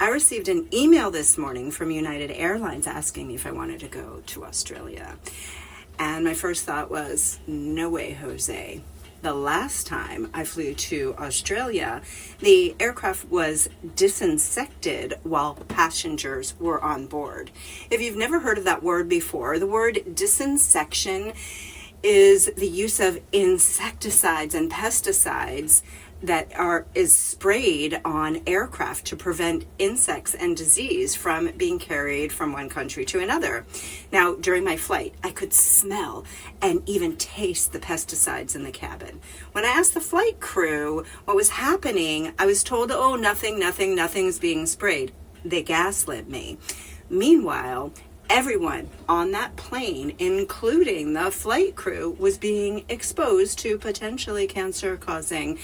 I received an email this morning from United Airlines asking me if I wanted to go to Australia. And my first thought was, no way, Jose. The last time I flew to Australia, the aircraft was disinsected while passengers were on board. If you've never heard of that word before, the word disinsection is the use of insecticides and pesticides that is sprayed on aircraft to prevent insects and disease from being carried from one country to another. Now, during my flight, I could smell and even taste the pesticides in the cabin. When I asked the flight crew what was happening, I was told, oh, nothing's being sprayed. They gaslit me. Meanwhile, everyone on that plane, including the flight crew, was being exposed to potentially cancer-causing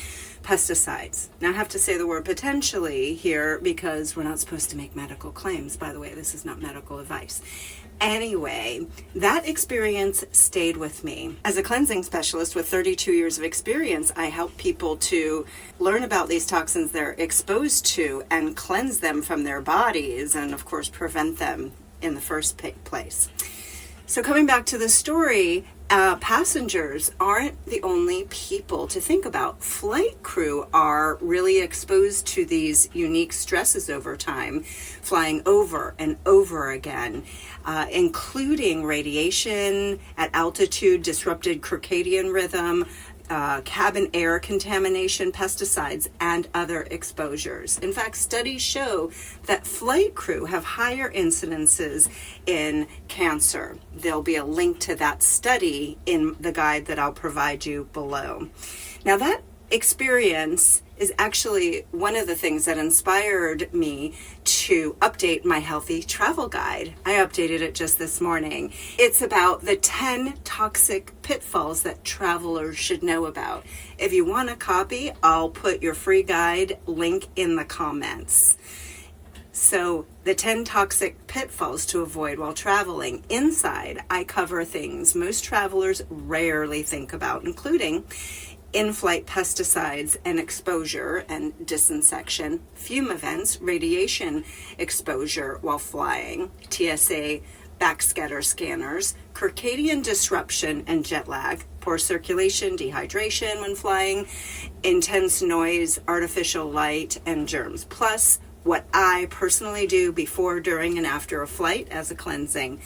pesticides. Now, I have to say the word potentially here because we're not supposed to make medical claims. By the way, this is not medical advice. Anyway, that experience stayed with me. As a cleansing specialist with 32 years of experience, I help people to learn about these toxins they're exposed to and cleanse them from their bodies and, of course, prevent them in the first place. So coming back to the story, passengers aren't the only people to think about. Flight crew are really exposed to these unique stresses over time, flying over and over again, including radiation at altitude, disrupted circadian rhythm, cabin air contamination, pesticides, and other exposures. In fact, studies show that flight crew have higher incidences in cancer. There'll be a link to that study in the guide that I'll provide you below. Now, that experience is actually one of the things that inspired me to update my healthy travel guide. I updated it just this morning. It's about the 10 toxic pitfalls that travelers should know about. If you want a copy, I'll put your free guide link in the comments. So the 10 toxic pitfalls to avoid while traveling. Inside, I cover things most travelers rarely think about, including in-flight pesticides and exposure and disinsection, fume events, radiation exposure while flying, TSA backscatter scanners, circadian disruption and jet lag, poor circulation, dehydration when flying, intense noise, artificial light, and germs. Plus, what I personally do before, during, and after a flight as a cleansing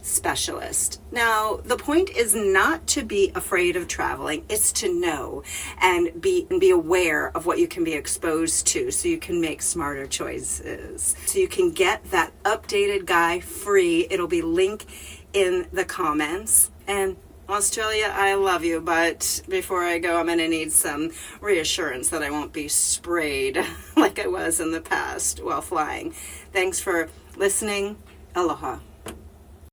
specialist. Now, the point is not to be afraid of traveling, it's to know and be aware of what you can be exposed to so you can make smarter choices. So you can get that updated guide free. It'll be linked in the comments. And Australia, I love you, but before I go, I'm going to need some reassurance that I won't be sprayed like I was in the past while flying. Thanks for listening. Aloha.